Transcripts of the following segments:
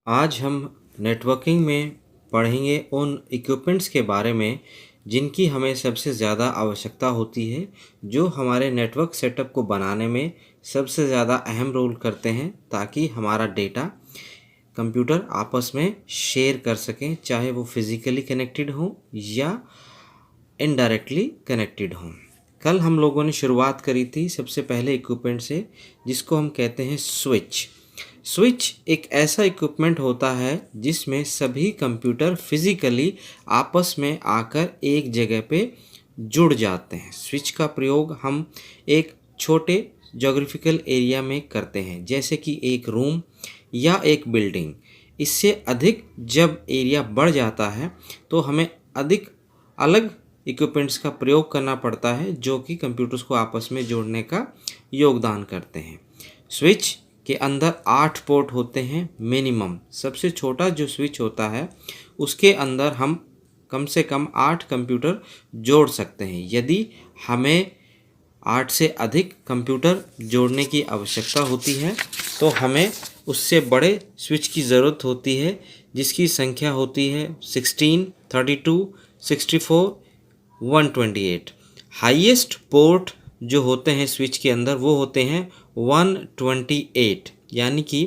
आज हम नेटवर्किंग में पढ़ेंगे उन इक्विपमेंट्स के बारे में जिनकी हमें सबसे ज़्यादा आवश्यकता होती है, जो हमारे नेटवर्क सेटअप को बनाने में सबसे ज़्यादा अहम रोल करते हैं ताकि हमारा डेटा कंप्यूटर आपस में शेयर कर सकें, चाहे वो फिज़िकली कनेक्टेड हो या इनडायरेक्टली कनेक्टेड हों। कल हम लोगों ने शुरुआत करी थी सबसे पहले इक्विपमेंट से, जिसको हम कहते हैं स्विच। स्विच एक ऐसा इक्विपमेंट होता है जिसमें सभी कंप्यूटर फिज़िकली आपस में आकर एक जगह पे जुड़ जाते हैं। स्विच का प्रयोग हम एक छोटे ज्योग्राफिकल एरिया में करते हैं, जैसे कि एक रूम या एक बिल्डिंग। इससे अधिक जब एरिया बढ़ जाता है तो हमें अधिक अलग इक्विपमेंट्स का प्रयोग करना पड़ता है, जो कि कंप्यूटर्स को आपस में जोड़ने का योगदान करते हैं। स्विच के अंदर 8 पोर्ट होते हैं मिनिमम। सबसे छोटा जो स्विच होता है उसके अंदर हम कम से कम 8 कंप्यूटर जोड़ सकते हैं। यदि हमें 8 से अधिक कंप्यूटर जोड़ने की आवश्यकता होती है तो हमें उससे बड़े स्विच की ज़रूरत होती है, जिसकी संख्या होती है 16, 32, 64, 128। हाईएस्ट पोर्ट जो होते हैं स्विच के अंदर वो होते हैं 128, यानी कि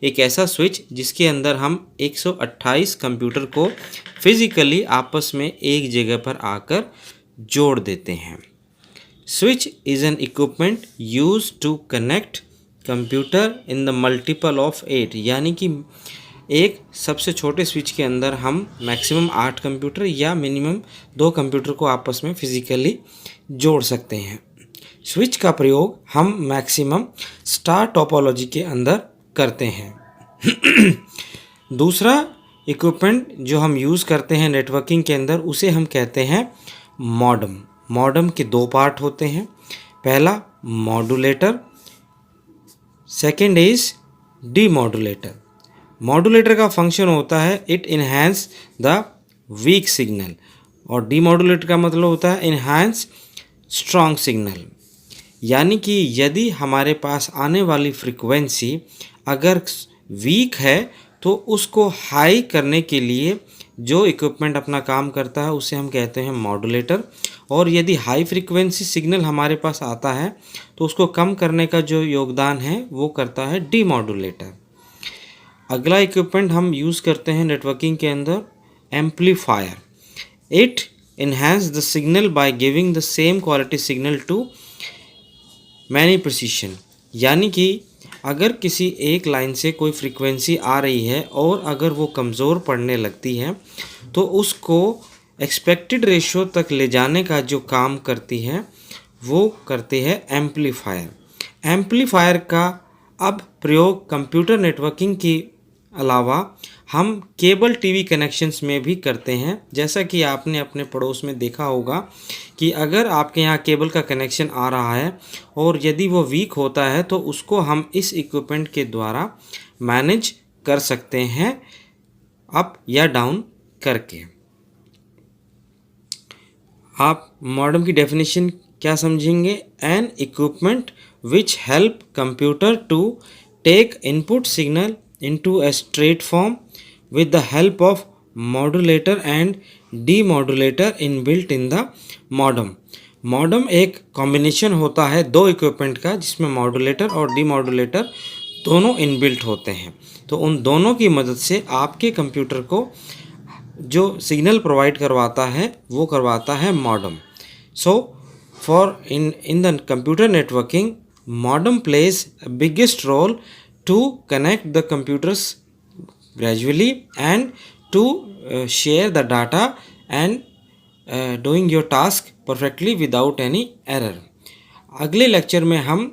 एक ऐसा स्विच जिसके अंदर हम 128 कंप्यूटर को फिज़िकली आपस में एक जगह पर आकर जोड़ देते हैं। Switch is an equipment use to connect computer in the multiple of 8, यानी कि एक सबसे छोटे स्विच के अंदर हम मैक्सिमम 8 कंप्यूटर या मिनिमम 2 कंप्यूटर को आपस में फिज़िकली जोड़ सकते हैं। स्विच का प्रयोग हम मैक्सिमम स्टार टोपोलॉजी के अंदर करते हैं। दूसरा इक्विपमेंट जो हम यूज़ करते हैं नेटवर्किंग के अंदर, उसे हम कहते हैं मॉडेम। मॉडेम के 2 पार्ट होते हैं। पहला modulator, second is demodulator. Modulator का फंक्शन होता है it enhance the weak signal, और डीमॉड्यूलेटर का मतलब होता है इन्हांस स्ट्रॉन्ग सिग्नल। यानी कि यदि हमारे पास आने वाली फ्रीक्वेंसी अगर वीक है तो उसको हाई करने के लिए जो इक्विपमेंट अपना काम करता है उसे हम कहते हैं मॉड्यूलेटर, और यदि हाई फ्रीक्वेंसी सिग्नल हमारे पास आता है तो उसको कम करने का जो योगदान है वो करता है डीमॉड्यूलेटर। अगला इक्विपमेंट हम यूज़ करते हैं नेटवर्किंग के अंदर amplifier. It enhance the signal by giving the same quality signal to many precision, यानी कि अगर किसी एक लाइन से कोई फ्रीक्वेंसी आ रही है और अगर वो कमज़ोर पड़ने लगती है तो उसको एक्सपेक्टेड रेशियो तक ले जाने का जो काम करती है वो करते हैं एम्पलीफायर। एम्पलीफायर का अब प्रयोग कंप्यूटर नेटवर्किंग की अलावा हम केबल टीवी कनेक्शंस में भी करते हैं। जैसा कि आपने अपने पड़ोस में देखा होगा कि अगर आपके यहाँ केबल का कनेक्शन आ रहा है और यदि वो वीक होता है तो उसको हम इस इक्विपमेंट के द्वारा मैनेज कर सकते हैं अप या डाउन करके। आप मॉडेम की डेफिनेशन क्या समझेंगे? An equipment which help computer to take input signal into a straight form with the help of modulator and demodulator inbuilt in the modem। Modem एक कॉम्बिनेशन होता है 2 इक्विपमेंट का, जिसमें मॉड्यूलेटर और डीमॉड्यूलेटर दोनों इनबिल्ट होते हैं। तो उन दोनों की मदद से आपके कंप्यूटर को जो सिग्नल प्रोवाइड करवाता है वो करवाता है modem. So for in the computer networking modem plays biggest role to connect the computers gradually and to share the data and doing your task perfectly without any error। अगले lecture में हम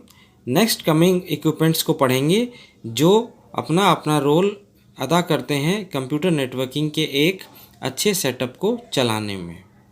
next coming equipments को पढ़ेंगे जो अपना अपना role अदा करते हैं कंप्यूटर नेटवर्किंग के एक अच्छे सेटअप को चलाने में।